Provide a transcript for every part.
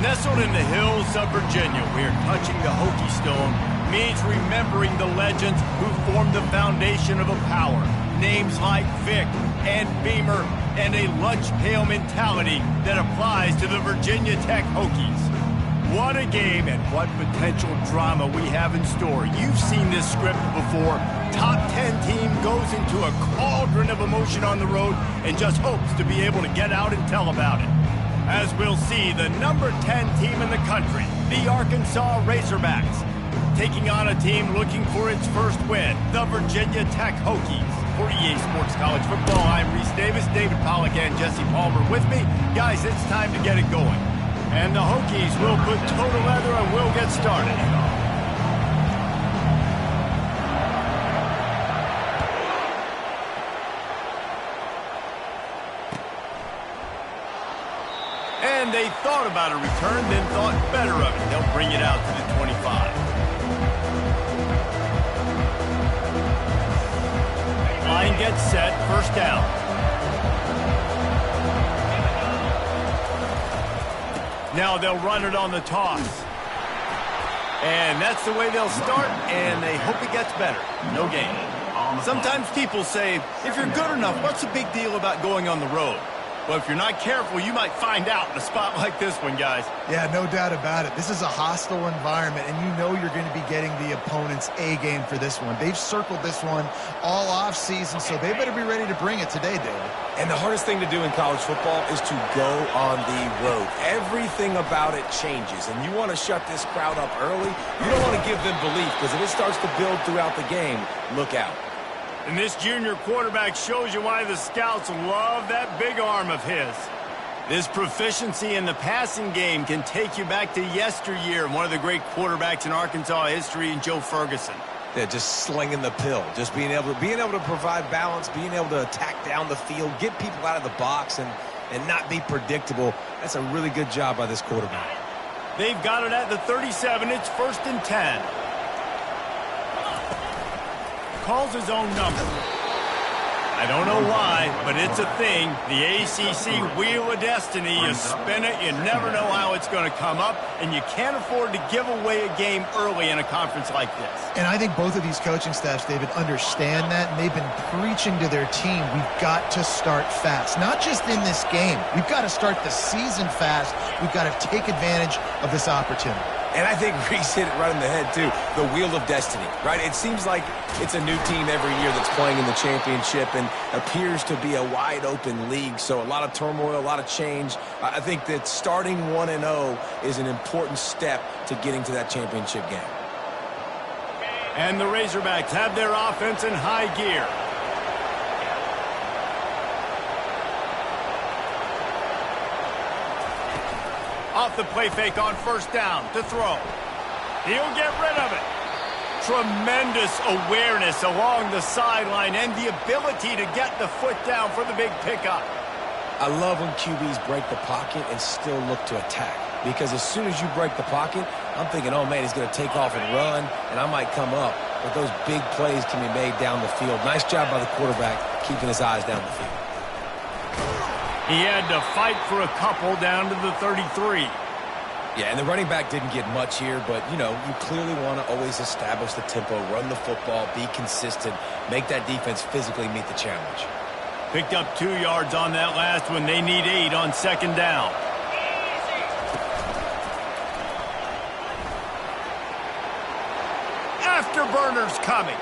Nestled in the hills of Virginia, where touching the Hokie Stone means remembering the legends who formed the foundation of a power. Names like Vic and Beamer, and a lunch pail mentality that applies to the Virginia Tech Hokies. What a game and what potential drama we have in store. You've seen this script before. Top 10 team goes into a cauldron of emotion on the road and just hopes to be able to get out and tell about it. As we'll see, the number 10 team in the country, the Arkansas Razorbacks, taking on a team looking for its first win, the Virginia Tech Hokies. For EA Sports College Football, I'm Reese Davis, David Pollack, and Jesse Palmer with me. Guys, it's time to get it going. And the Hokies will put total leather and we'll get started. And they thought about a return, then thought better of it. They'll bring it out to the 25. Line gets set, first down. Now they'll run it on the toss. And that's the way they'll start, and they hope it gets better. No gain. Sometimes people say, if you're good enough, what's the big deal about going on the road? Well, if you're not careful, you might find out in a spot like this one, guys. Yeah, no doubt about it. This is a hostile environment, and you know you're going to be getting the opponent's A game for this one. They've circled this one all off-season, so they better be ready to bring it today, David. And the hardest thing to do in college football is to go on the road. Everything about it changes, and you want to shut this crowd up early. You don't want to give them belief, because if it starts to build throughout the game, look out. And this junior quarterback shows you why the scouts love that big arm of his. This proficiency in the passing game can take you back to yesteryear and one of the great quarterbacks in Arkansas history, Joe Ferguson. Yeah, just slinging the pill, just being able to provide balance, being able to attack down the field, get people out of the box, and not be predictable. That's a really good job by this quarterback. They've got it at the 37. It's 1st and 10. Calls his own number. I don't know why, but it's a thing. The ACC Wheel of Destiny, you spin it, you never know how it's going to come up, and you can't afford to give away a game early in a conference like this. And I think both of these coaching staffs, David, understand that, and they've been preaching to their team, we've got to start fast. Not just in this game. We've got to start the season fast. We've got to take advantage of this opportunity. And I think Reese hit it right in the head, too. The Wheel of Destiny, right? It seems like it's a new team every year that's playing in the championship and appears to be a wide-open league. So a lot of turmoil, a lot of change. I think that starting 1-0 is an important step to getting to that championship game. And the Razorbacks have their offense in high gear. Off the play fake on first down to throw. He'll get rid of it. Tremendous awareness along the sideline and the ability to get the foot down for the big pickup. I love when QBs break the pocket and still look to attack. Because as soon as you break the pocket, I'm thinking, oh, man, he's going to take off and run, and I might come up. But those big plays can be made down the field. Nice job by the quarterback keeping his eyes down the field. He had to fight for a couple down to the 33. Yeah, and the running back didn't get much here, but, you know, you clearly want to always establish the tempo, run the football, be consistent, make that defense physically meet the challenge. Picked up 2 yards on that last one. They need 8 on second down. Afterburners coming.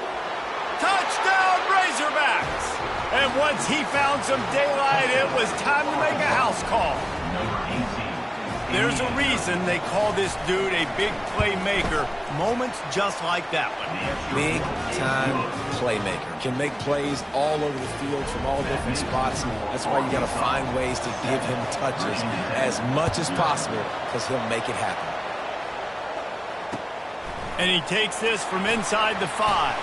Touchdown, Razorbacks! And once he found some daylight, it was time to make a house call. There's a reason they call this dude a big playmaker. Moments just like that one. Big-time playmaker. Can make plays all over the field from all different spots. That's why you got to find ways to give him touches as much as possible because he'll make it happen. And he takes this from inside the 5.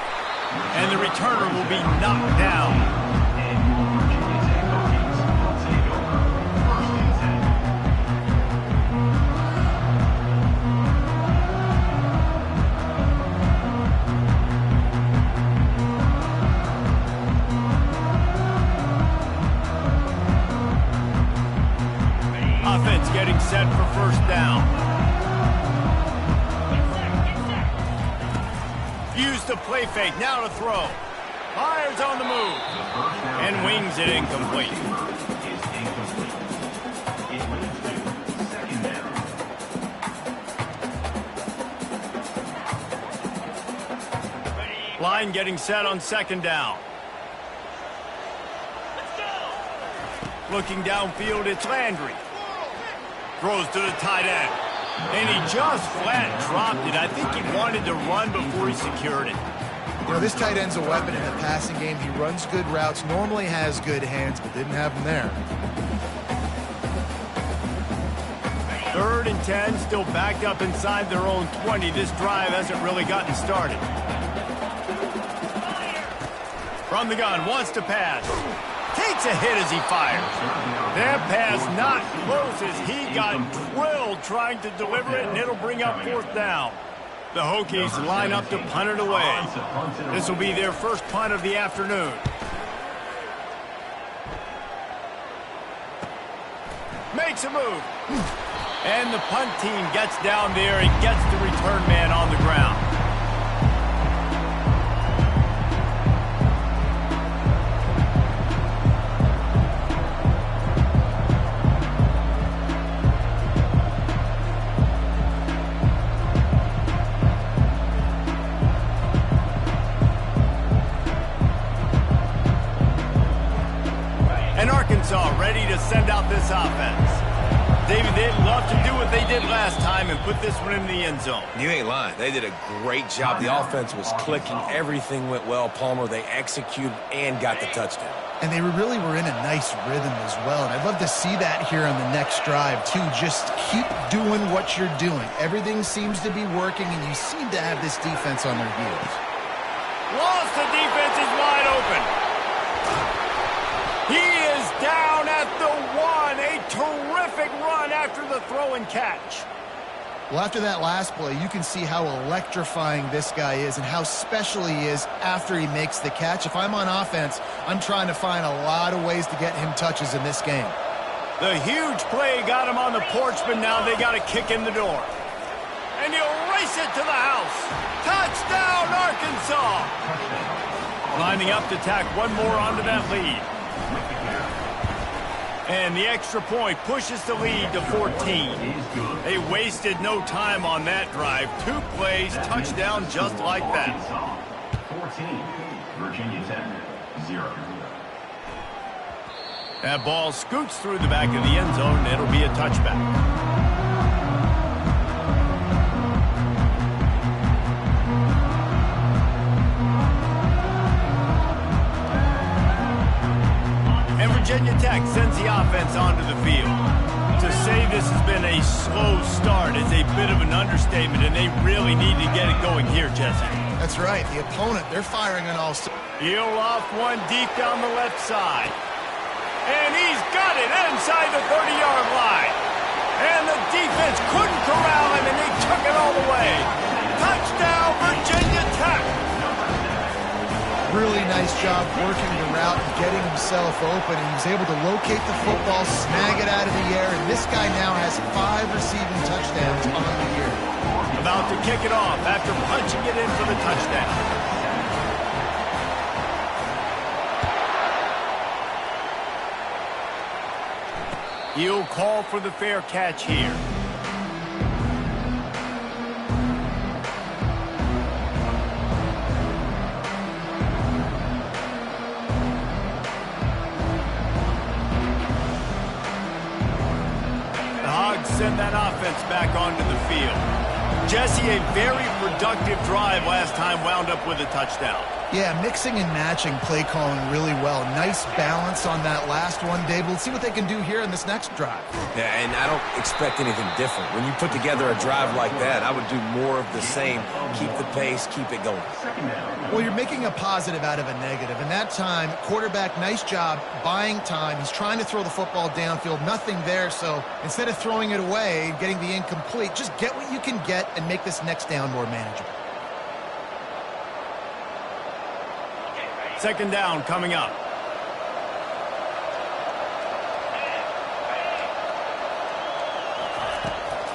And the returner will be knocked down. Offense getting getting set for first down. Use the play fake, now to throw. Fires on the move. And wings it incomplete. Line getting set on second down. Looking downfield, it's Landry. Throws to the tight end. And he just flat dropped it. I think he wanted to run before he secured it. You know, this tight end's a weapon in the passing game. He runs good routes, normally has good hands, but didn't have them there. 3rd and 10, still backed up inside their own 20. This drive hasn't really gotten started. From the gun, wants to pass. Takes a hit as he fires. That pass not close as he got drilled trying to deliver it, and it'll bring up 4th down. The Hokies line up to punt it away. This will be their first punt of the afternoon. Makes a move. And the punt team gets down there and gets the return man on the ground. Ready to send out this offense. David, they'd love to do what they did last time and put this one in the end zone. You ain't lying. They did a great job. The offense was clicking. Everything went well. Palmer, they executed and got the touchdown. And they really were in a nice rhythm as well. And I'd love to see that here on the next drive, too. Just keep doing what you're doing. Everything seems to be working, and you seem to have this defense on their heels. Lost, the defense is wide open. He is down at the 1. A terrific run after the throw and catch. Well, after that last play, you can see how electrifying this guy is and how special he is after he makes the catch. If I'm on offense, I'm trying to find a lot of ways to get him touches in this game. The huge play got him on the porch, but now they got a kick in the door. And he'll race it to the house. Touchdown, Arkansas! Lining up to tack one more onto that lead. And the extra point pushes the lead to 14. They wasted no time on that drive. 2 plays, touchdown just like that. 14, Virginia Tech, 0. That ball scoots through the back of the end zone, and it'll be a touchback. Virginia Tech sends the offense onto the field. To say this has been a slow start is a bit of an understatement, and they really need to get it going here, Jesse. That's right. The opponent, they're firing on all cylinders. He'll off one deep down the left side. And he's got it inside the 30-yard line. And the defense couldn't corral him, and they took it all the way. Touchdown, Virginia Tech! Really nice job working the route and getting himself open. And he was able to locate the football, snag it out of the air, and this guy now has 5 receiving touchdowns on the year. About to kick it off after punching it in for the touchdown. He'll call for the fair catch here. Send that offense back onto the field. Jesse, a very productive drive last time wound up with a touchdown. Yeah, mixing and matching play calling really well. Nice balance on that last one, Dave. We'll see what they can do here in this next drive. Yeah, and I don't expect anything different. When you put together a drive like that, I would do more of the same. Keep the pace, keep it going. Well, you're making a positive out of a negative. And that time, quarterback, nice job buying time. He's trying to throw the football downfield. Nothing there, so instead of throwing it away, getting the incomplete, just get what you can get and make this next down more manageable. Second down coming up.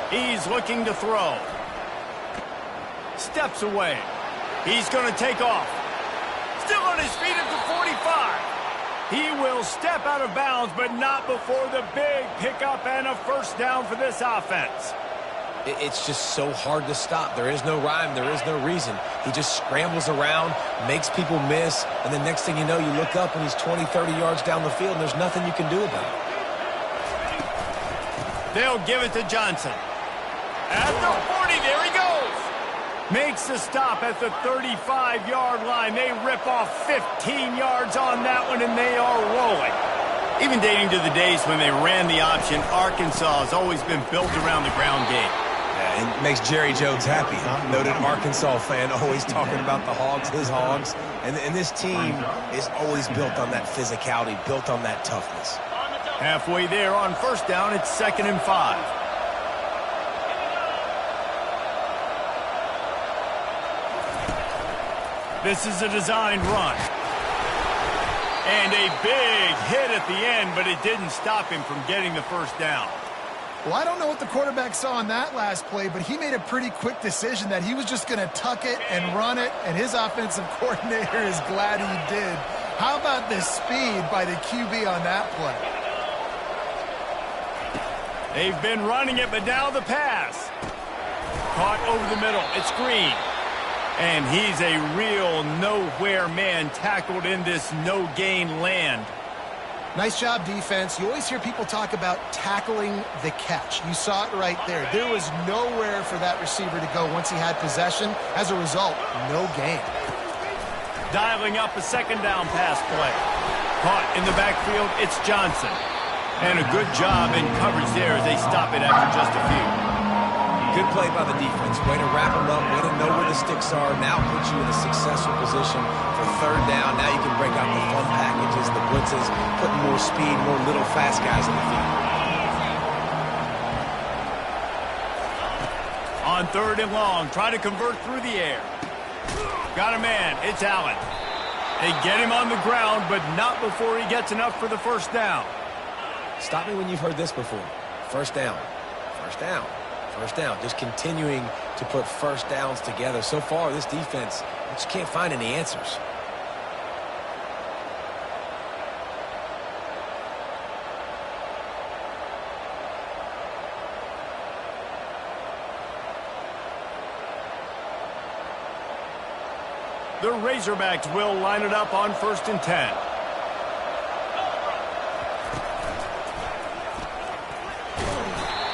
He's looking to throw. Steps away. He's going to take off. Still on his feet at the 45. He will step out of bounds, but not before the big pickup and a first down for this offense. It's just so hard to stop. There is no rhyme. There is no reason. He just scrambles around, makes people miss, and the next thing you know, you look up and he's 20, 30 yards down the field, and there's nothing you can do about it. They'll give it to Johnson. At the 40, there he goes. Makes the stop at the 35-yard line. They rip off 15 yards on that one, and they are rolling. Even dating to the days when they ran the option, Arkansas has always been built around the ground game. Yeah, it makes Jerry Jones happy, huh? Noted Arkansas fan, always talking about the Hogs, his Hogs. And this team is always built on that physicality, built on that toughness. Halfway there on first down, it's 2nd and 5. This is a designed run. And a big hit at the end, but it didn't stop him from getting the first down. Well, I don't know what the quarterback saw on that last play, but he made a pretty quick decision that he was just going to tuck it and run it, and his offensive coordinator is glad he did. How about the speed by the QB on that play? They've been running it, but now the pass. Caught over the middle. It's Green. And he's a real nowhere man tackled in this no-gain land. Nice job, defense. You always hear people talk about tackling the catch. You saw it right there. There was nowhere for that receiver to go once he had possession. As a result, no gain. Dialing up a 2nd down pass play. Caught in the backfield, it's Johnson. And a good job in coverage there as they stop it after just a few. Good play by the defense. Way to wrap them up, way to know where the sticks are. Now puts you in a successful position for 3rd down. Now you can break out the fun packages, the blitzes, putting more speed, more little fast guys in the field. On 3rd and long, try to convert through the air. Got a man. It's Allen. They get him on the ground, but not before he gets enough for the first down. Stop me when you've heard this before. First down. First down. First down, just continuing to put first downs together. So far, this defense just can't find any answers. The Razorbacks will line it up on 1st and 10.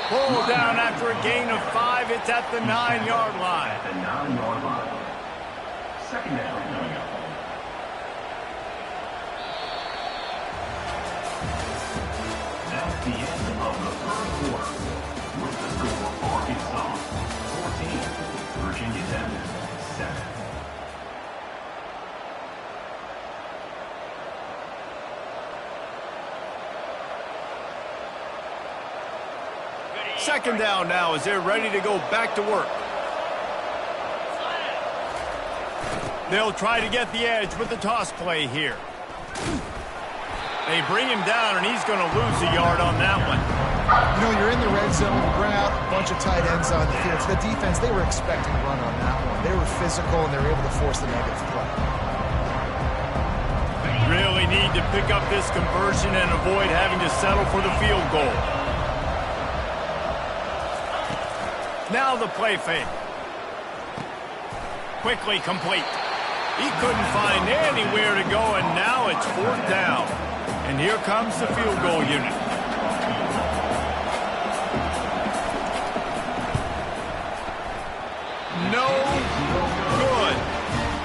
Pulled down after a gain of 5. It's at the 9-yard line. At the 9-yard line. 2nd down coming up. That's the end of the 3rd quarter. With the score, Arkansas 14, Virginia Tech 7. Second down now as they're ready to go back to work. They'll try to get the edge with the toss play here. They bring him down, and he's going to lose a yard on that one. You know, you're in the red zone, you bring out a bunch of tight ends on the field. So the defense, they were expecting a run on that one. They were physical, and they were able to force the negative play. Really need to pick up this conversion and avoid having to settle for the field goal. Now the play fake. Quickly complete. He couldn't find anywhere to go, and now it's 4th down. And here comes the field goal unit. No good.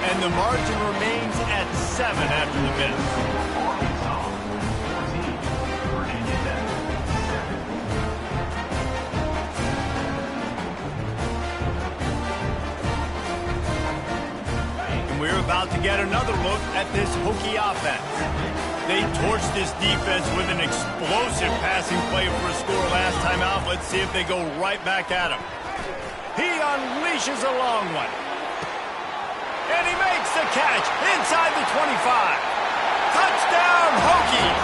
And the margin remains at 7 after the miss. We're about to get another look at this Hokie offense. They torched this defense with an explosive passing play for a score last time out. Let's see if they go right back at him. He unleashes a long one. And he makes the catch inside the 25. Touchdown, Hokies!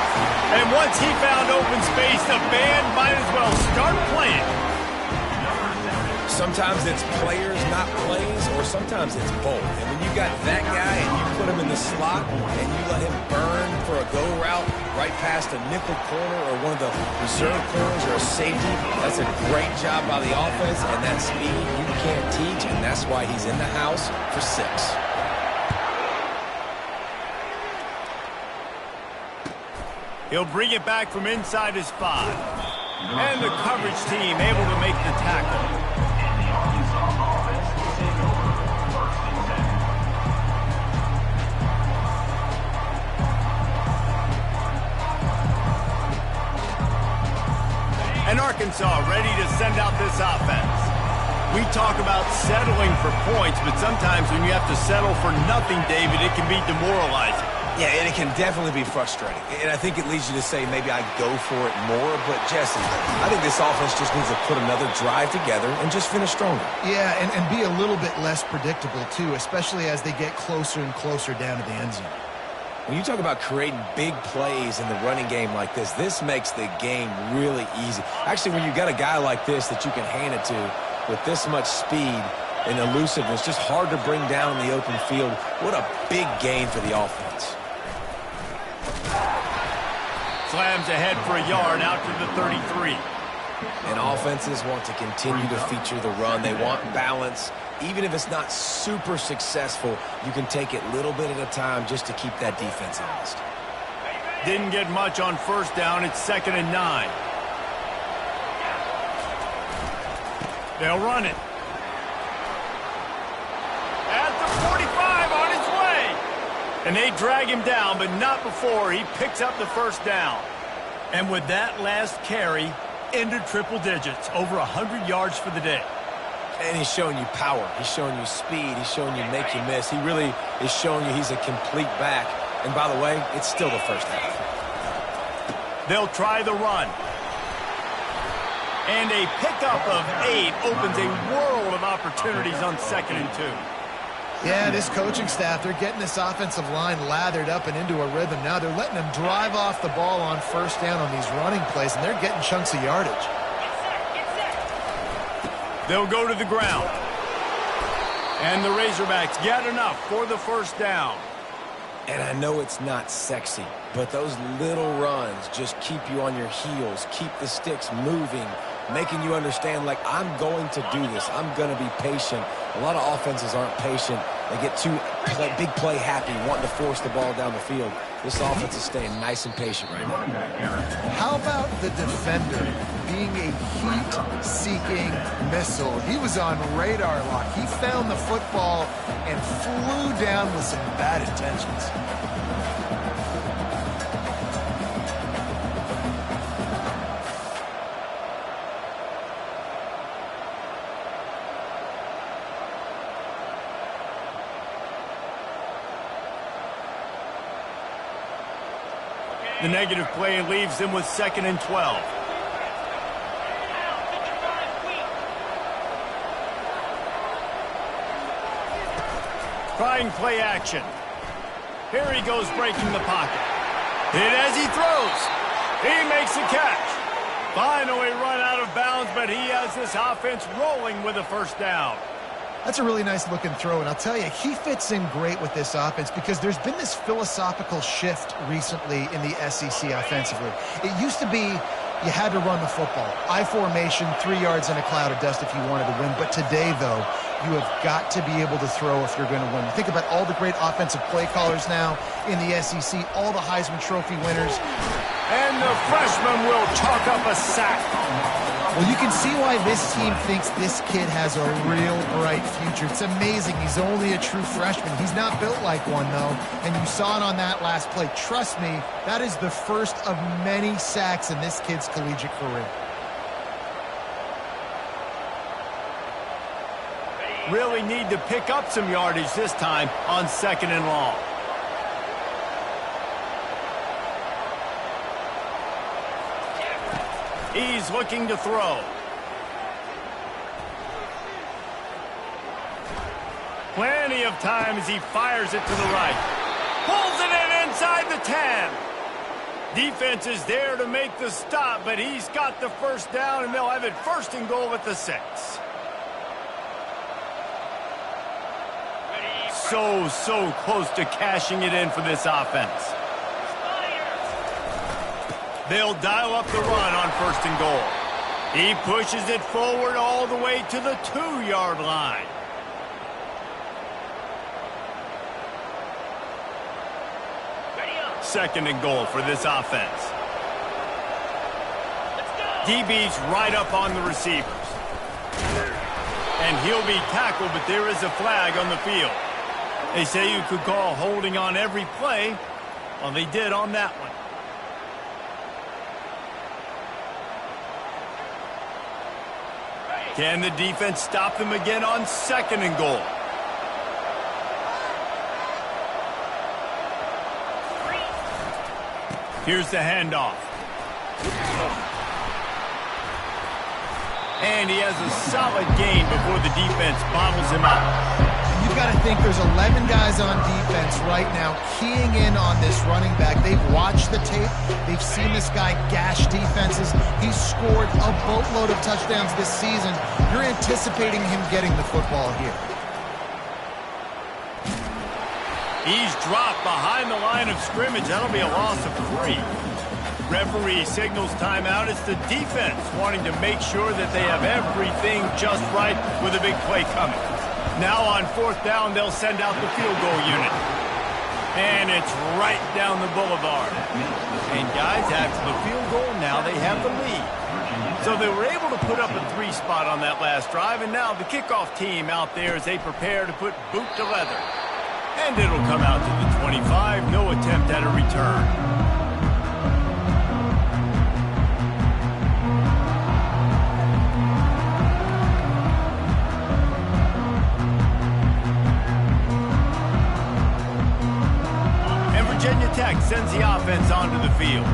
And once he found open space, the band might as well start playing. Sometimes it's players, not plays, or sometimes it's both. And when you got that guy and you put him in the slot and you let him burn for a go route right past a nickel corner or one of the reserve corners or a safety, that's a great job by the offense, and that speed you can't teach, and that's why he's in the house for 6. He'll bring it back from inside his 5. And the coverage team able to make the tackle. And Arkansas ready to send out this offense. We talk about settling for points, but sometimes when you have to settle for nothing, David, it can be demoralizing. Yeah, and it can definitely be frustrating. And I think it leads you to say maybe I go for it more. But, Jesse, I think this offense just needs to put another drive together and just finish stronger. Yeah, and be a little bit less predictable, too, especially as they get closer and closer down to the end zone. When you talk about creating big plays in the running game like this makes the game really easy. Actually, when you've got a guy like this that you can hand it to with this much speed and elusiveness, just hard to bring down in the open field. What a big gain for the offense. Slams ahead for a yard out to the 33. And offenses want to continue to feature the run. They want balance. Even if it's not super successful, you can take it little bit at a time just to keep that defense honest. Didn't get much on first down. It's 2nd and 9. They'll run it. At the 45, on his way. And they drag him down, but not before he picks up the first down. And with that last carry, into triple digits, over 100 yards for the day. And he's showing you power. He's showing you speed. He's showing you make you miss. He really is showing you he's a complete back. And by the way, it's still the first half. They'll try the run. And a pickup of 8 opens a world of opportunities on 2nd and 2. Yeah, this coaching staff, they're getting this offensive line lathered up and into a rhythm. Now they're letting them drive off the ball on first down on these running plays, and they're getting chunks of yardage. They'll go to the ground. And the Razorbacks get enough for the first down. And I know it's not sexy, but those little runs just keep you on your heels, keep the sticks moving, making you understand, like, I'm going to do this. I'm going to be patient. A lot of offenses aren't patient. They get too big play happy, wanting to force the ball down the field. This offense is staying nice and patient right now. How about the defender being a heat-seeking missile? He was on radar lock. He found the football and flew down with some bad intentions. The negative play leaves them with 2nd and 12. Trying play action. Here he goes breaking the pocket. Hit as he throws. He makes the catch. Finally run out of bounds, but he has this offense rolling with a first down. That's a really nice looking throw, and I'll tell you, he fits in great with this offense because there's been this philosophical shift recently in the SEC offensively. It used to be you had to run the football. I formation, 3 yards in a cloud of dust if you wanted to win. But today, though, you have got to be able to throw if you're going to win. You think about all the great offensive play callers now in the SEC, all the Heisman Trophy winners. And the freshman will chalk up a sack. Well, you can see why this team thinks this kid has a real bright future. It's amazing. He's only a true freshman. He's not built like one, though, and you saw it on that last play. Trust me, that is the first of many sacks in this kid's collegiate career. Really need to pick up some yardage this time on 2nd and long. He's looking to throw. Plenty of time as he fires it to the right. Pulls it in inside the 10. Defense is there to make the stop, but he's got the first down, and they'll have it 1st and goal at the 6. so close to cashing it in for this offense. They'll dial up the run on 1st and goal. He pushes it forward all the way to the 2-yard line. Second and goal for this offense. DB's right up on the receivers. And he'll be tackled, but there is a flag on the field. They say you could call holding on every play. Well, they did on that one. Can the defense stop them again on 2nd and goal? Here's the handoff. And he has a solid gain before the defense bottles him up. You've got to think there's 11 guys on defense right now keying in on this running back. They've watched the tape. They've seen this guy gash defenses. He's scored a boatload of touchdowns this season. You're anticipating him getting the football here. He's dropped behind the line of scrimmage. That'll be a loss of 3. Referee signals timeout. It's the defense wanting to make sure that they have everything just right with a big play coming. Now on 4th down, they'll send out the field goal unit. And it's right down the boulevard. And guys, after the field goal, now they have the lead. So they were able to put up a 3 spot on that last drive, and now the kickoff team out there as they prepare to put boot to leather. And it'll come out to the 25, no attempt at a return. And Virginia Tech sends the offense onto the field.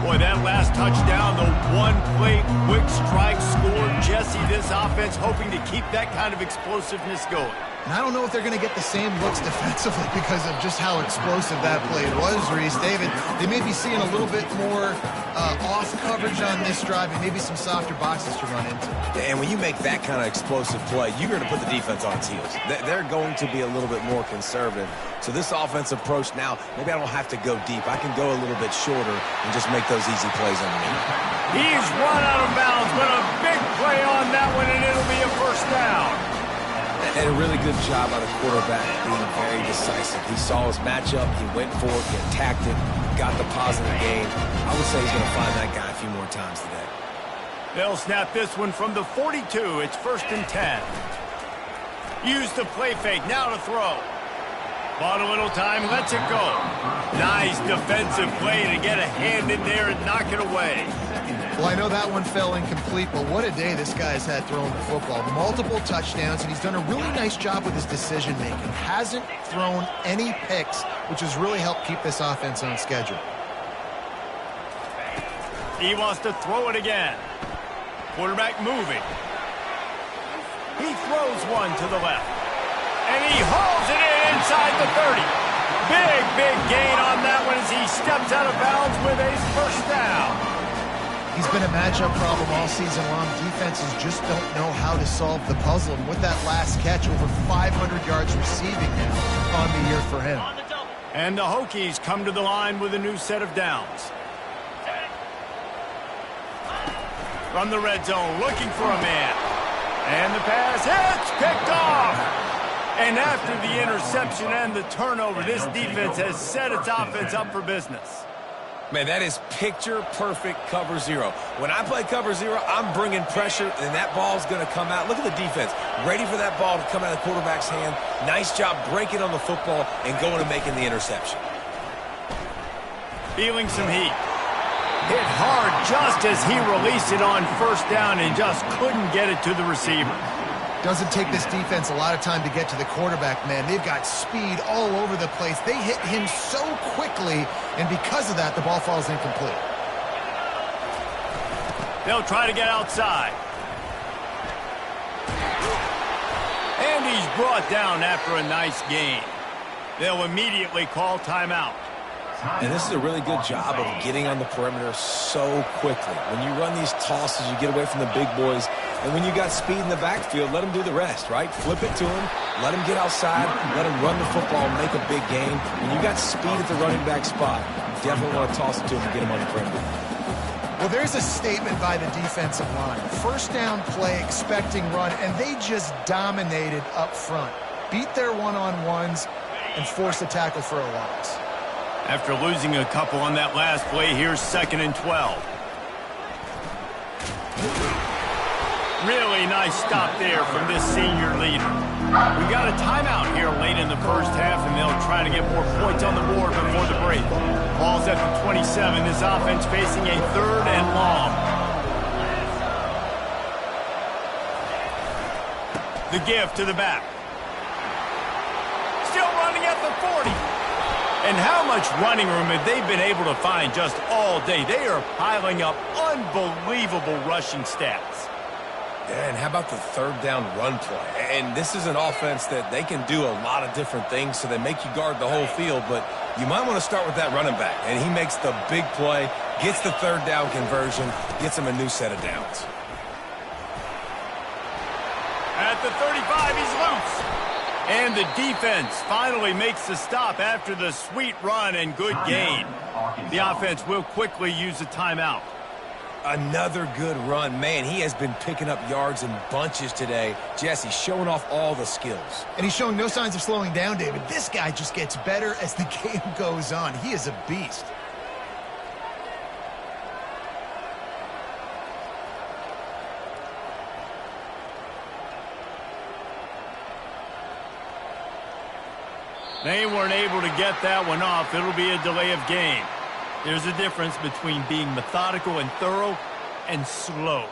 Boy, that last touchdown, the one-play quick strike score. Jesse, this offense hoping to keep that kind of explosiveness going. And I don't know if they're going to get the same looks defensively because of just how explosive that play was, Reese. David, they may be seeing a little bit more off coverage on this drive and maybe some softer boxes to run into. And when you make that kind of explosive play, you're going to put the defense on its heels. They're going to be a little bit more conservative. So this offensive approach now, maybe I don't have to go deep. I can go a little bit shorter and just make those easy plays underneath. He's run out of bounds, but a big play on that one, and it'll be a 1st down. And a really good job by the quarterback being very decisive. He saw his matchup, he went for it, he attacked it, got the positive gain. I would say he's going to find that guy a few more times today. They'll snap this one from the 42. It's 1st and 10. Use the play fake, now to throw. Bought a little time, lets it go. Nice defensive play to get a hand in there and knock it away. Well, I know that one fell incomplete, but what a day this guy's had throwing the football. Multiple touchdowns, and he's done a really nice job with his decision-making. Hasn't thrown any picks, which has really helped keep this offense on schedule. He wants to throw it again. Quarterback moving. He throws one to the left. And he hauls it in inside the 30. Big gain on that one as he steps out of bounds with a 1st down. He's been a matchup problem all season long. Defenses just don't know how to solve the puzzle. And with that last catch, over 500 yards receiving now on the year for him. And the Hokies come to the line with a new set of downs. From the red zone, looking for a man. And the pass, it's picked off. And after the interception and the turnover, this defense has set its offense up for business. Man, that is picture-perfect cover 0. When I play cover 0, I'm bringing pressure, and that ball's going to come out. Look at the defense. Ready for that ball to come out of the quarterback's hand. Nice job breaking on the football and going and making the interception. Feeling some heat. Hit hard just as he released it on 1st down and just couldn't get it to the receiver. Doesn't take this defense a lot of time to get to the quarterback, man. They've got speed all over the place. They hit him so quickly, and because of that, the ball falls incomplete. They'll try to get outside. And he's brought down after a nice gain. They'll immediately call timeout. And this is a really good job of getting on the perimeter so quickly. When you run these tosses, you get away from the big boys, And when you got speed in the backfield, let him do the rest, right? Flip it to him, let him get outside, let him run the football and make a big gain. When you got speed at the running back spot, you definitely want to toss it to him and get him on the perimeter. Well, there's a statement by the defensive line. First down play, expecting run, and they just dominated up front. Beat their one-on-ones and force a tackle for a loss. After losing a couple on that last play, here's 2nd and 12. Really nice stop there from this senior leader. We've got a timeout here late in the first half, and they'll try to get more points on the board before the break. Ball's at the 27. This offense facing a 3rd and long. The give to the back. Still running at the 40. And how much running room have they been able to find just all day? They are piling up unbelievable rushing stats. Yeah, and how about the 3rd down run play? And this is an offense that they can do a lot of different things, so they make you guard the whole field, but you might want to start with that running back. And he makes the big play, gets the 3rd down conversion, gets him a new set of downs. At the 35, he's loose. And the defense finally makes the stop after the sweet run and good gain. The offense will quickly use a timeout. Another good run. Man, he has been picking up yards in bunches today. Jesse, showing off all the skills. And he's showing no signs of slowing down, David. This guy just gets better as the game goes on. He is a beast. They weren't able to get that one off. It'll be a delay of game. There's a difference between being methodical and thorough and slow.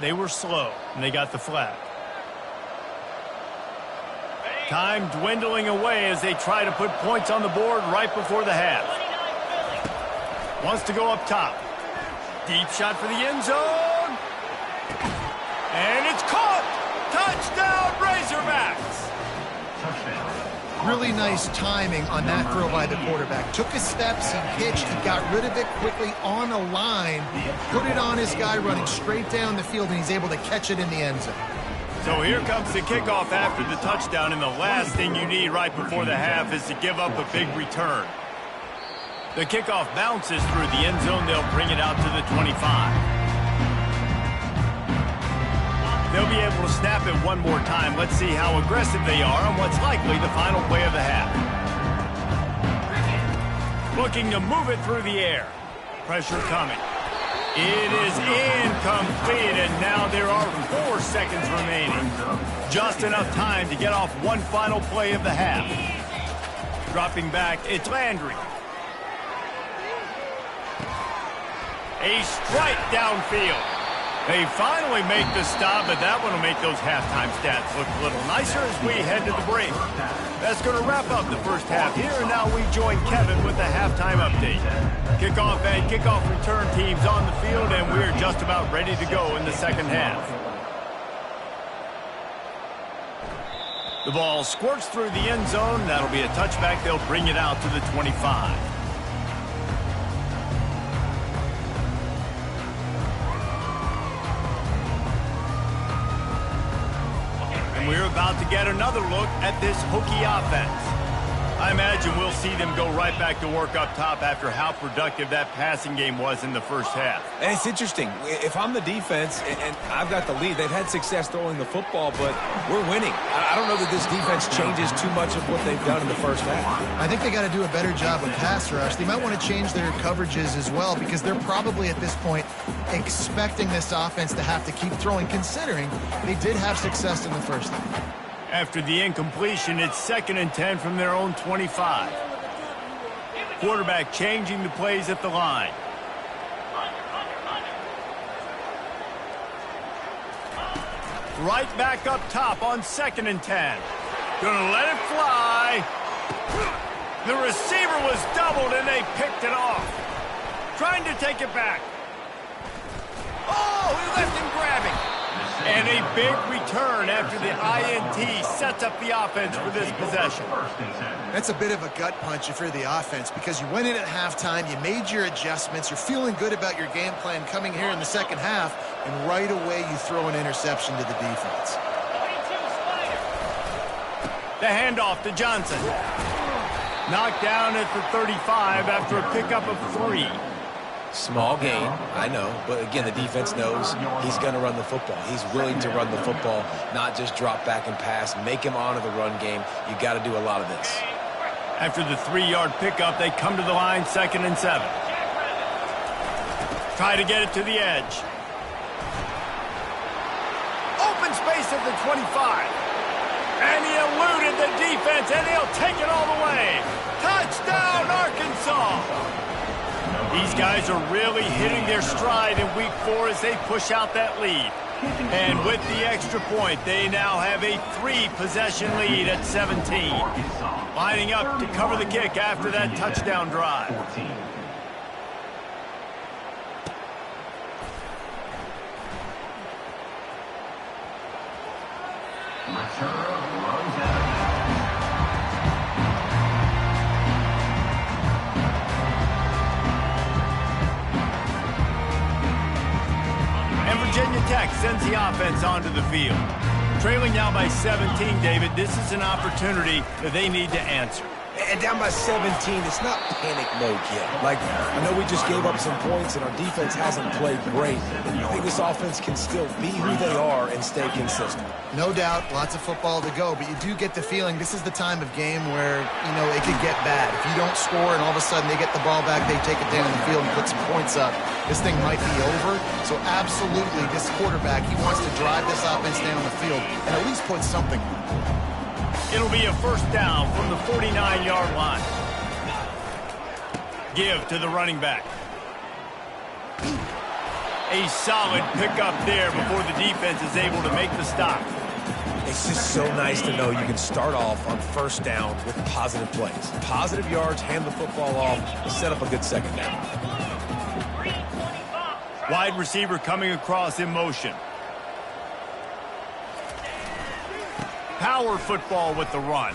They were slow, and they got the flag. Time dwindling away as they try to put points on the board right before the half. Wants to go up top. Deep shot for the end zone. And it's caught! Touchdown, Razorbacks! Really nice timing on that throw by the quarterback. Took his steps, he pitched, he got rid of it quickly on a line, put it on his guy running straight down the field, and he's able to catch it in the end zone. So here comes the kickoff after the touchdown, and the last thing you need right before the half is to give up a big return. The kickoff bounces through the end zone. They'll bring it out to the 25. They'll be able to snap it one more time. Let's see how aggressive they are on what's likely the final play of the half. Looking to move it through the air. Pressure coming. It is incomplete, and now there are 4 seconds remaining. Just enough time to get off one final play of the half. Dropping back, it's Landry. A strike downfield. They finally make the stop, but that one will make those halftime stats look a little nicer as we head to the break. That's going to wrap up the first half here, and now we join Kevin with the halftime update. Kickoff and kickoff return teams on the field, and we're just about ready to go in the second half. The ball squirts through the end zone. That'll be a touchback. They'll bring it out to the 25. We're about to get another look at this Hokie offense. I imagine we'll see them go right back to work up top after how productive that passing game was in the first half. And it's interesting. If I'm the defense and I've got the lead, they've had success throwing the football, but we're winning. I don't know that this defense changes too much of what they've done in the first half. I think they got to do a better job with pass rush. They might want to change their coverages as well, because they're probably at this point expecting this offense to have to keep throwing, considering they did have success in the first half. After the incompletion, it's 2nd and 10 from their own 25. Quarterback changing the plays at the line. Right back up top on 2nd and 10. Gonna let it fly. The receiver was doubled and they picked it off. Trying to take it back. Oh, he left him grabbing. And a big return after the INT sets up the offense for this possession. That's a bit of a gut punch if you're the offense because you went in at halftime, you made your adjustments, you're feeling good about your game plan coming here in the second half, and right away you throw an interception to the defense. The handoff to Johnson. Knocked down at the 35 after a pickup of 3. Small gain, I know, but again, the defense knows he's going to run the football. He's willing to run the football, not just drop back and pass, make him honor the run game. You got to do a lot of this. After the 3-yard pickup, they come to the line, 2nd and 7. Try to get it to the edge. Open space at the 25. And he eluded the defense, and he'll take it all the way. Touchdown, Arkansas! These guys are really hitting their stride in week 4 as they push out that lead. And with the extra point, they now have a 3-possession lead at 17. Lining up to cover the kick after that touchdown drive. Virginia Tech sends the offense onto the field. Trailing now by 17, David, this is an opportunity that they need to answer. And down by 17, it's not panic mode yet. Like, I know we just gave up some points and our defense hasn't played great. I think this offense can still be who they are and stay consistent. No doubt, lots of football to go, but you do get the feeling this is the time of game where, you know, it could get bad. If you don't score and all of a sudden they get the ball back, they take it down the field and put some points up, this thing might be over. So absolutely, this quarterback, he wants to drive this offense down the field and at least put something on. It'll be a first down from the 49-yard line. Give to the running back. A solid pickup there before the defense is able to make the stop. It's just so nice to know you can start off on first down with positive plays. Positive yards, hand the football off, and set up a good second down. Wide receiver coming across in motion. Power football with the run.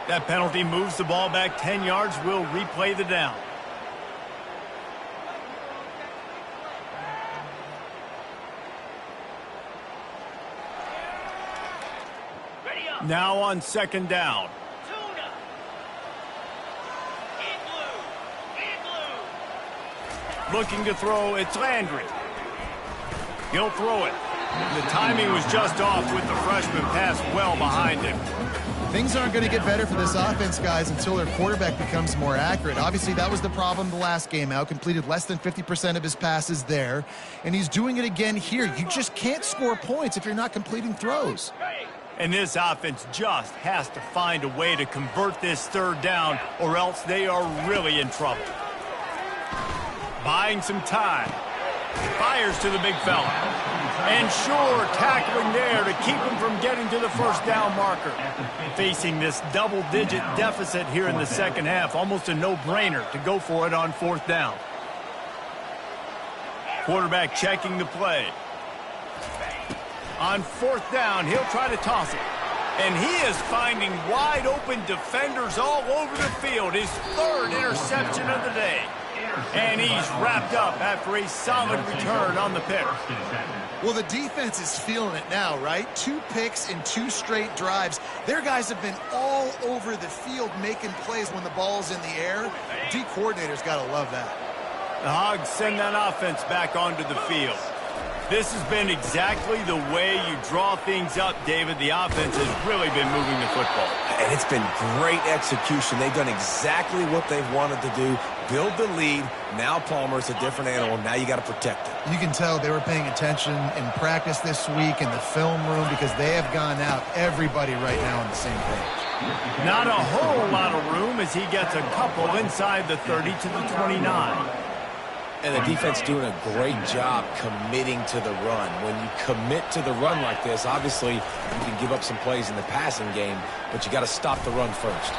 That penalty moves the ball back 10 yards. We'll replay the down. Now on 2nd down. Looking to throw, it's Landry. He'll throw it. The timing was just off with the freshman pass well behind him. Things aren't going to get better for this offense, guys, until their quarterback becomes more accurate. Obviously, that was the problem the last game out. Completed less than 50% of his passes there, and he's doing it again here. You just can't score points if you're not completing throws. And this offense just has to find a way to convert this 3rd down, or else they are really in trouble. Buying some time. Fires to the big fella. And sure, tackling there to keep him from getting to the first down marker. Facing this double-digit deficit here in the second half, almost a no-brainer to go for it on 4th down. Quarterback checking the play. On 4th down, he'll try to toss it. And he is finding wide-open defenders all over the field. His 3rd interception of the day. And he's wrapped up after a solid return on the pick. Well, the defense is feeling it now, right? 2 picks in 2 straight drives. Their guys have been all over the field making plays when the ball's in the air. D coordinator's got to love that. The Hogs send that offense back onto the field. This has been exactly the way you draw things up, David. The offense has really been moving the football. And it's been great execution. They've done exactly what they've wanted to do. Build the lead. Now Palmer's a different animal. Now you got to protect it. You can tell they were paying attention in practice this week in the film room because they have gone out, everybody right now on the same page. Not a whole lot of room as he gets a couple inside the 30 to the 29. And the defense doing a great job committing to the run. When you commit to the run like this, obviously you can give up some plays in the passing game, but you got to stop the run first.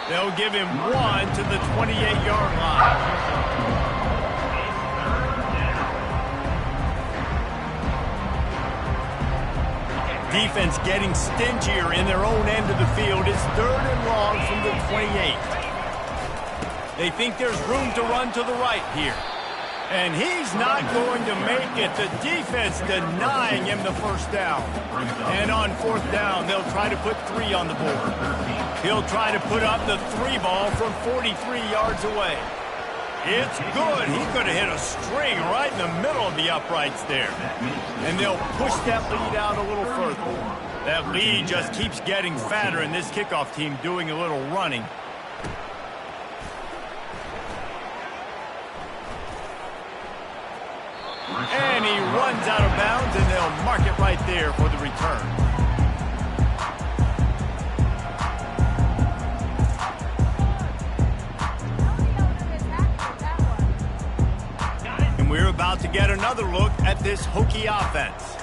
They'll give him 1 to the 28-yard line. Defense getting stingier in their own end of the field. It's 3rd and long from the 28. They think there's room to run to the right here. And he's not going to make it. The defense denying him the first down. And on 4th down, they'll try to put 3 on the board. He'll try to put up the 3 ball from 43 yards away. It's good. He could have hit a string right in the middle of the uprights there. And they'll push that lead out a little further. That lead just keeps getting fatter, and this kickoff team doing a little running. And he runs out of bounds, and they'll mark it right there for the return. And we're about to get another look at this Hokie offense.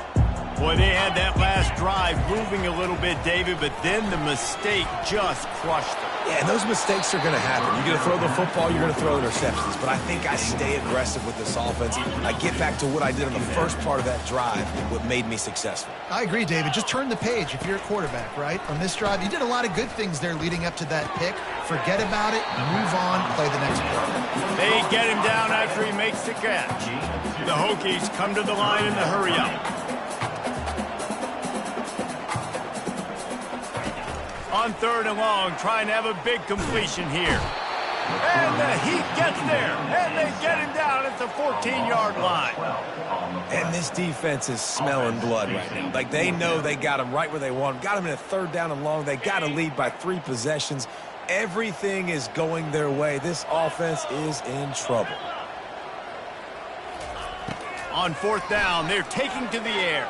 Boy, they had that last drive moving a little bit, David, but then the mistake just crushed them. Yeah, and those mistakes are going to happen. You're going to throw the football, you're going to throw interceptions. But I think I stay aggressive with this offense. I get back to what I did in the first part of that drive, what made me successful. I agree, David. Just turn the page if you're a quarterback, right? On this drive, you did a lot of good things there leading up to that pick. Forget about it, move on, play the next play. They get him down after he makes the catch. The Hokies come to the line in the hurry-up. On 3rd and long, trying to have a big completion here. And the Heat gets there, and they get him down at the 14-yard line. And this defense is smelling blood right now. Like, they know they got him right where they want him. Got him in a 3rd down and long. They got to lead by 3 possessions. Everything is going their way. This offense is in trouble. On 4th down, they're taking to the air.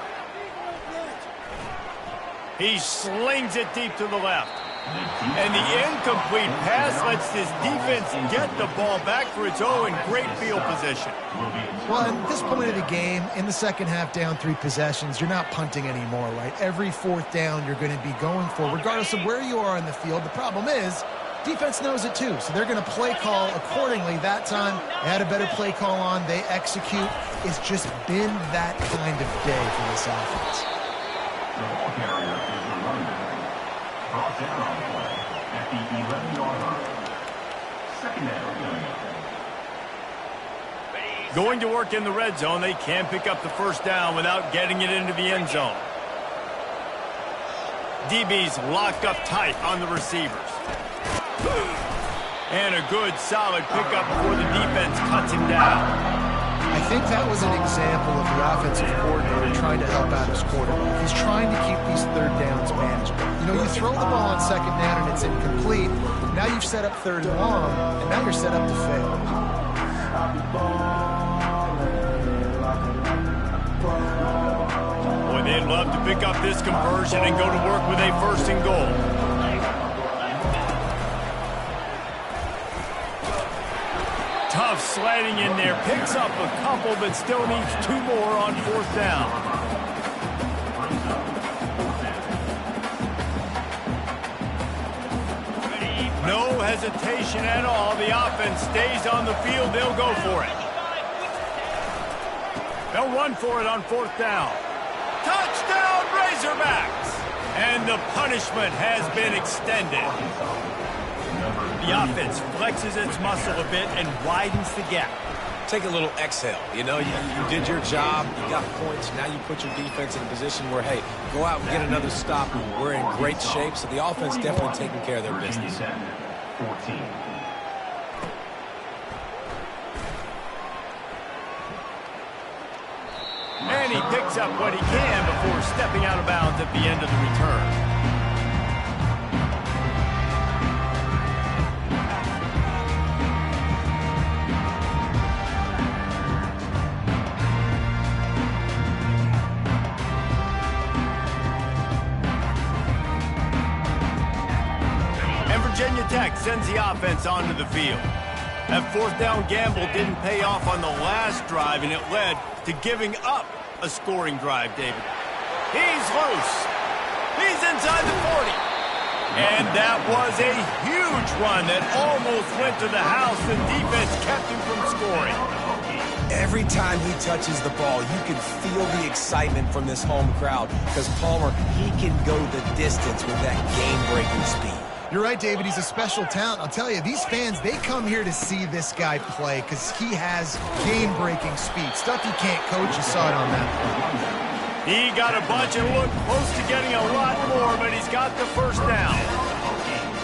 He slings it deep to the left. And the incomplete pass lets this defense get the ball back for its own great field position. Well, at this point of the game, in the second half, down 3 possessions, you're not punting anymore, right? Every 4th down you're going to be going for, regardless of where you are in the field. The problem is, defense knows it too, so they're going to play call accordingly. That time, they had a better play call on. They execute. It's just been that kind of day for this offense. The ball carrier is the running back. Brought down on play at the 11-yard line. 2nd down. Going to work in the red zone, they can pick up the 1st down without getting it into the end zone. DB's locked up tight on the receivers. And a good, solid pickup before the defense cuts him down. I think that was an example of the offensive coordinator trying to help out his quarterback. He's trying to keep these 3rd downs manageable. You know, you throw the ball on 2nd down and it's incomplete. Now you've set up 3rd and long, and now you're set up to fail. Boy, they'd love to pick up this conversion and go to work with a 1st and goal. Tough sliding in there, picks up a couple, but still needs 2 more on 4th down. No hesitation at all. The offense stays on the field. They'll go for it. They'll run for it on 4th down. Touchdown, Razorbacks! And the punishment has been extended. The offense flexes its muscle a bit and widens the gap. Take a little exhale. You know, you did your job. You got points. Now you put your defense in a position where, hey, go out and get another stop. We're in great shape, so the offense definitely taking care of their business. 14. And he picks up what he can before stepping out of bounds at the end of the return. Virginia Tech sends the offense onto the field. That 4th down gamble didn't pay off on the last drive, and it led to giving up a scoring drive, David. He's loose. He's inside the 40. And that was a huge run that almost went to the house. The defense kept him from scoring. Every time he touches the ball, you can feel the excitement from this home crowd because Palmer, he can go the distance with that game-breaking speed. You're right, David. He's a special talent. I'll tell you, these fans, they come here to see this guy play because he has game-breaking speed. Stuff you can't coach. You saw it on that play. He got a bunch and looked close to getting a lot more, but he's got the first down.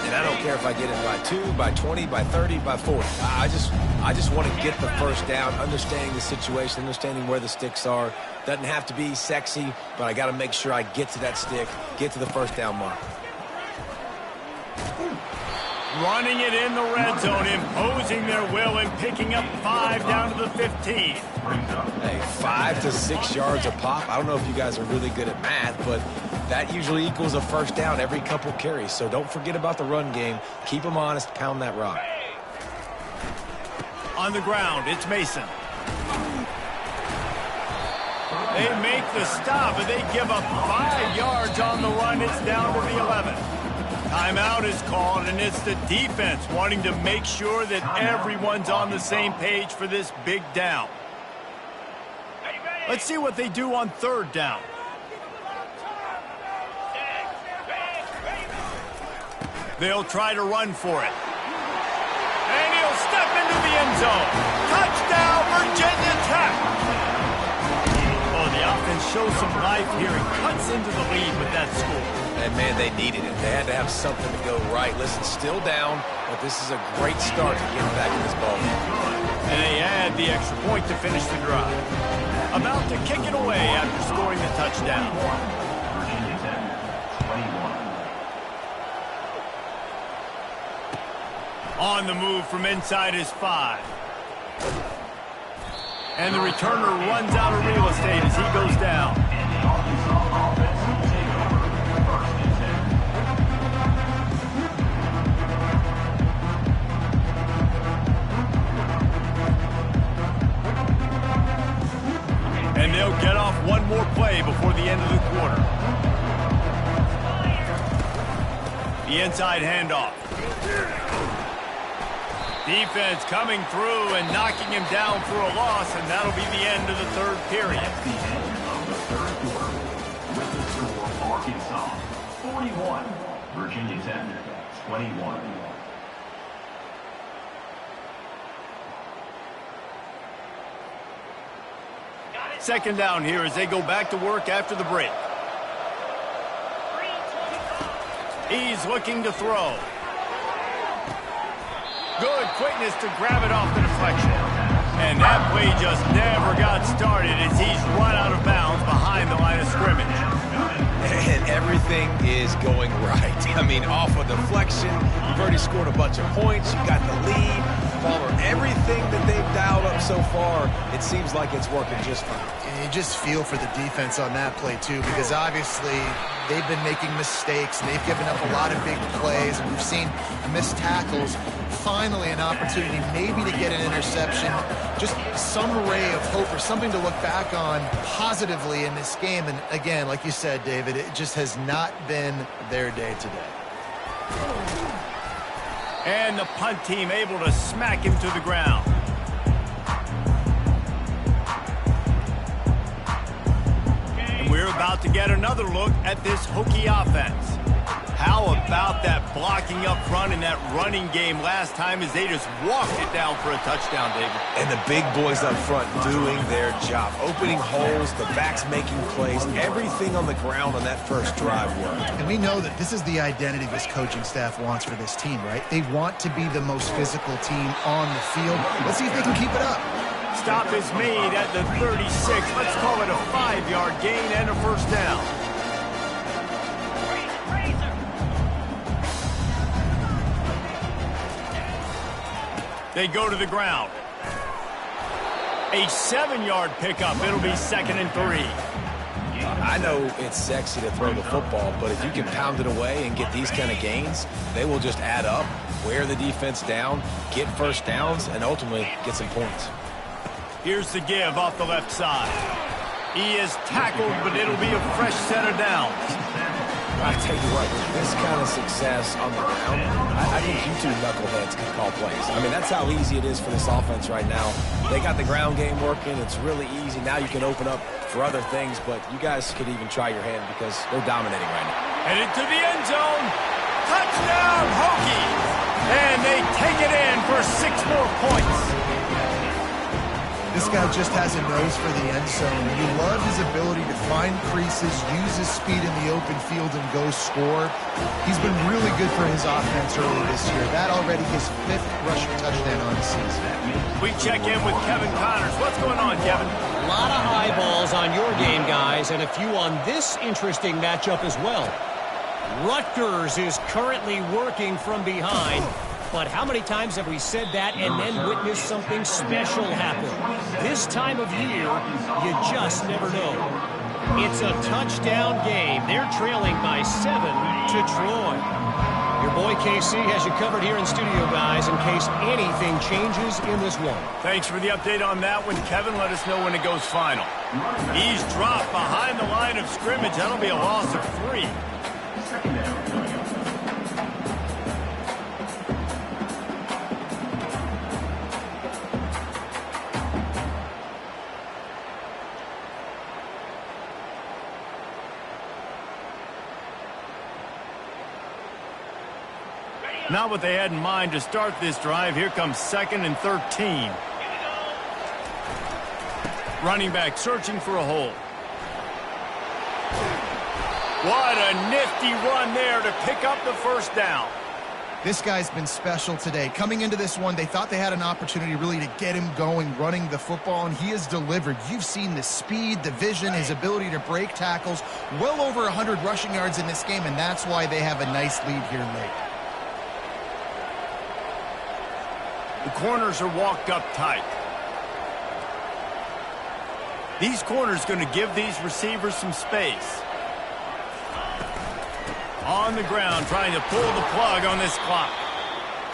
And I don't care if I get it by 2, by 20, by 30, by 40. I just want to get the first down, understanding the situation, understanding where the sticks are. Doesn't have to be sexy, but I got to make sure I get to that stick, get to the first down mark. Running it in the red zone, imposing their will and picking up 5 down to the 15. Hey, 5 to 6 yards a pop. I don't know if you guys are really good at math, but that usually equals a first down every couple carries. So don't forget about the run game. Keep them honest, pound that rock. On the ground, it's Mason. They make the stop, and they give up 5 yards on the run. It's down to the 11. Timeout is called, and it's the defense wanting to make sure that everyone's on the same page for this big down. Let's see what they do on third down. They'll try to run for it. And he'll step into the end zone. Touchdown, Virginia Tech! Oh, the offense shows some life here and cuts into the lead with that score. And, man, they needed it. They had to have something to go right. Listen, still down, but this is a great start to get back in this ball game. And they add the extra point to finish the drive. About to kick it away after scoring the touchdown. Virginia Tech, 21. On the move from inside his 5. And the returner runs out of real estate as he goes down. And the Arkansas offense will take over 1st and 10. And they'll get off one more play before the end of the quarter. The inside handoff. Defense coming through and knocking him down for a loss, and that'll be the end of the third period. That's the end of the third quarter. With the score, Arkansas 41, Virginia Tech 21. Second down here as they go back to work after the break. He's looking to throw. Good quickness to grab it off the deflection. And that play just never got started as he's run out of bounds behind the line of scrimmage. And everything is going right. I mean, off a deflection, you've already scored a bunch of points, you got the lead. Palmer, everything that they've dialed up so far, it seems like it's working just fine. And you just feel for the defense on that play, too, because obviously they've been making mistakes, and they've given up a lot of big plays, and we've seen missed tackles. Finally, an opportunity maybe to get an interception, just some ray of hope or something to look back on positively in this game. And again, like you said, David, it just has not been their day today. And the punt team able to smack him to the ground. And we're about to get another look at this Hokie offense. How about that blocking up front and that running game last time as they just walked it down for a touchdown, David? And the big boys up front doing their job. Opening holes, the backs making plays, everything on the ground on that first drive worked. And we know that this is the identity this coaching staff wants for this team, right? They want to be the most physical team on the field. Let's see if they can keep it up. Stop is made at the 36. Let's call it a 5-yard gain and a first down. They go to the ground. A 7-yard pickup. It'll be 2nd and 3. I know it's sexy to throw the football, but if you can pound it away and get these kind of gains, they will just add up, wear the defense down, get first downs, and ultimately get some points. Here's the give off the left side. He is tackled, but it'll be a fresh set of downs. I tell you what, with this kind of success on the ground, I think you two knuckleheads can call plays. I mean, that's how easy it is for this offense right now. They got the ground game working. It's really easy. Now you can open up for other things, but you guys could even try your hand because they're dominating right now. Headed to the end zone. Touchdown, Hokies! And they take it in for 6 more points. This guy just has a nose for the end zone. You love his ability to find creases, use his speed in the open field, and go score. He's been really good for his offense early this year. That already his 5th rushing touchdown on the season. We check in with Kevin Connors. What's going on, Kevin? A lot of eyeballs on your game, guys, and a few on this interesting matchup as well. Rutgers is currently working from behind. But how many times have we said that and then witnessed something special happen? This time of year, you just never know. It's a touchdown game. They're trailing by 7 to Troy. Your boy KC has you covered here in studio, guys, in case anything changes in this one. Thanks for the update on that one, Kevin. Let us know when it goes final. He's dropped behind the line of scrimmage. That'll be a loss of 3. Second down. Not what they had in mind to start this drive. Here comes 2nd and 13. Running back searching for a hole. What a nifty run there to pick up the first down. This guy's been special today. Coming into this one, they thought they had an opportunity really to get him going, running the football, and he has delivered. You've seen the speed, the vision, his ability to break tackles. Well over 100 rushing yards in this game, and that's why they have a nice lead here late. The corners are walked up tight. These corners going to give these receivers some space. On the ground, trying to pull the plug on this clock.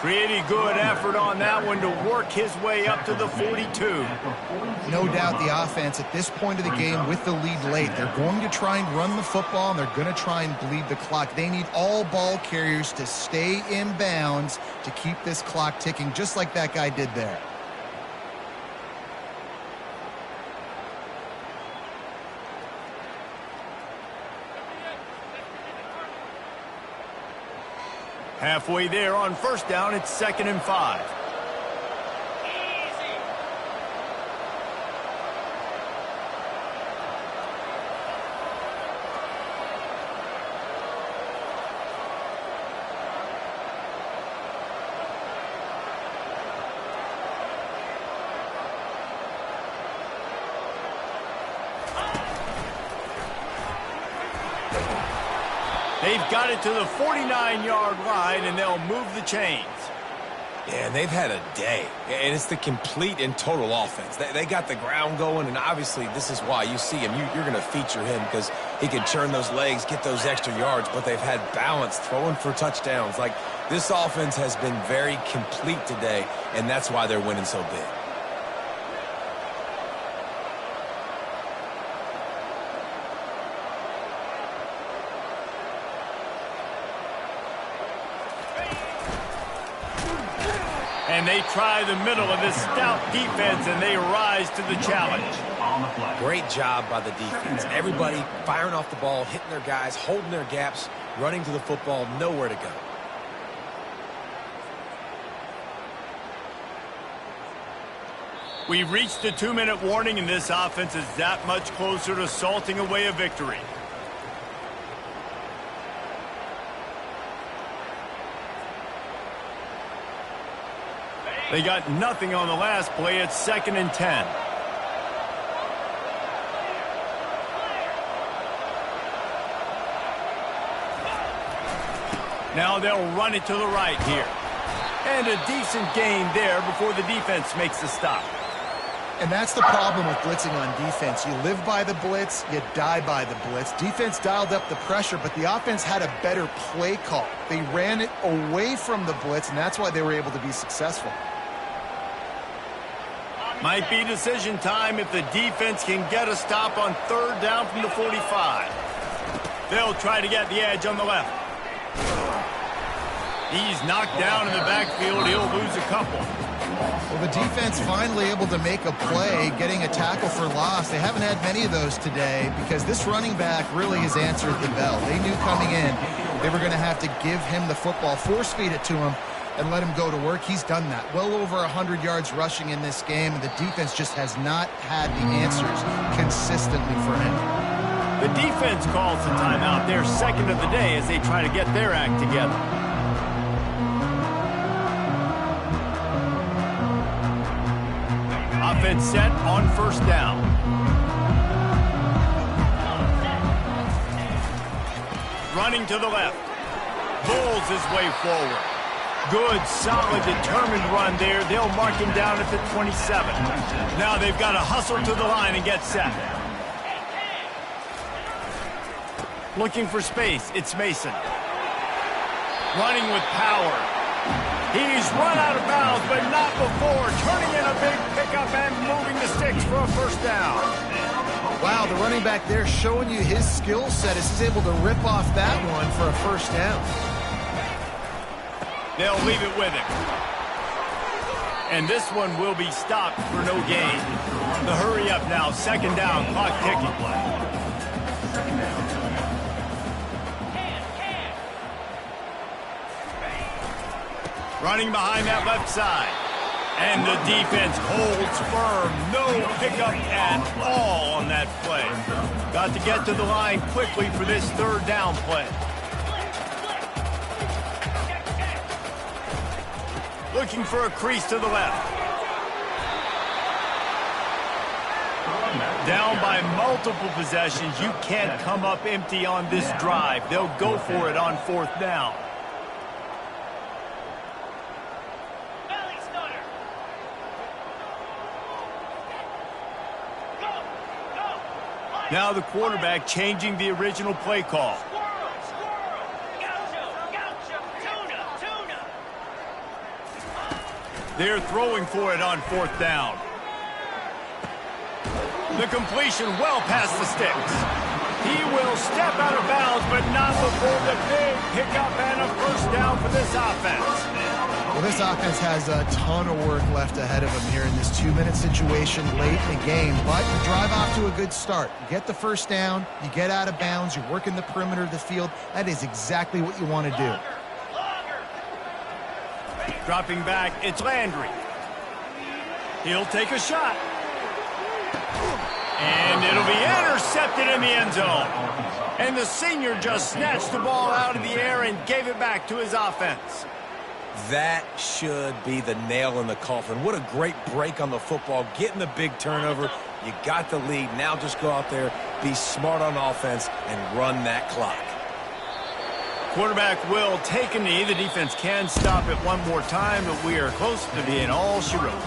Pretty good effort on that one to work his way up to the 42. No doubt the offense at this point of the game with the lead late, they're going to try and run the football, and they're going to try and bleed the clock. They need all ball carriers to stay in bounds to keep this clock ticking, just like that guy did there. Halfway there on first down, it's 2nd and 5. They've got it to the 49-yard line, and they'll move the chains. Yeah, and they've had a day, and it's the complete and total offense. They got the ground going, and obviously this is why you see him. You're going to feature him because he can churn those legs, get those extra yards, but they've had balance, throwing for touchdowns. Like, this offense has been very complete today, and that's why they're winning so big. And they try the middle of this stout defense, and they rise to the challenge. Great job by the defense. Everybody firing off the ball, hitting their guys, holding their gaps, running to the football, nowhere to go. We've reached the 2-minute warning, and this offense is that much closer to salting away a victory. They got nothing on the last play. It's 2nd and 10. Now they'll run it to the right here. And a decent gain there before the defense makes the stop. And that's the problem with blitzing on defense. You live by the blitz, you die by the blitz. Defense dialed up the pressure, but the offense had a better play call. They ran it away from the blitz, and that's why they were able to be successful. Might be decision time if the defense can get a stop on 3rd down from the 45. They'll try to get the edge on the left. He's knocked down in the backfield. He'll lose a couple. Well, the defense finally able to make a play, getting a tackle for loss. They haven't had many of those today because this running back really has answered the bell. They knew coming in they were going to have to give him the football, force feed it to him, and let him go to work. He's done that. Well over 100 yards rushing in this game, and the defense just has not had the answers consistently for him. The defense calls the timeout, their second of the day, as they try to get their act together. Offense set on first down. Running to the left. Pulls his way forward. Good, solid, determined run there. They'll mark him down at the 27. Now they've got to hustle to the line and get set. Looking for space. It's Mason. Running with power. He's run out of bounds, but not before. Turning in a big pickup and moving the sticks for a first down. Wow, the running back there showing you his skill set as he's able to rip off that one for a first down. They'll leave it with him. And this one will be stopped for no gain. The hurry up now, second down, clock ticking play. Running behind that left side. And the defense holds firm. No pickup at all on that play. Got to get to the line quickly for this third down play. Looking for a crease to the left. Down by multiple possessions. You can't come up empty on this drive. They'll go for it on fourth down. Now the quarterback changing the original play call. They're throwing for it on fourth down. The completion well past the sticks. He will step out of bounds, but not before the big pickup and a first down for this offense. Well, this offense has a ton of work left ahead of them here in this 2-minute situation late in the game, but you drive off to a good start. You get the first down, you get out of bounds, you're working the perimeter of the field. That is exactly what you want to do. Dropping back, it's Landry. He'll take a shot. And it'll be intercepted in the end zone. And the senior just snatched the ball out of the air and gave it back to his offense. That should be the nail in the coffin. What a great break on the football. Getting the big turnover. You got the lead. Now just go out there, be smart on offense, and run that clock. Quarterback will take a knee. The defense can stop it one more time, but we are close to being all she wrote.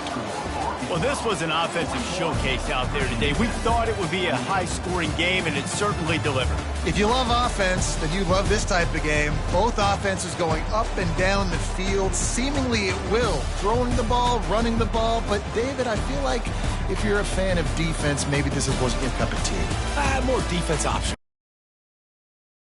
Well, this was an offensive showcase out there today. We thought it would be a high-scoring game, and it certainly delivered. If you love offense, then you love this type of game. Both offenses going up and down the field, seemingly at will. Throwing the ball, running the ball. But, David, I feel like if you're a fan of defense, maybe this wasn't your cup of tea. More defense option.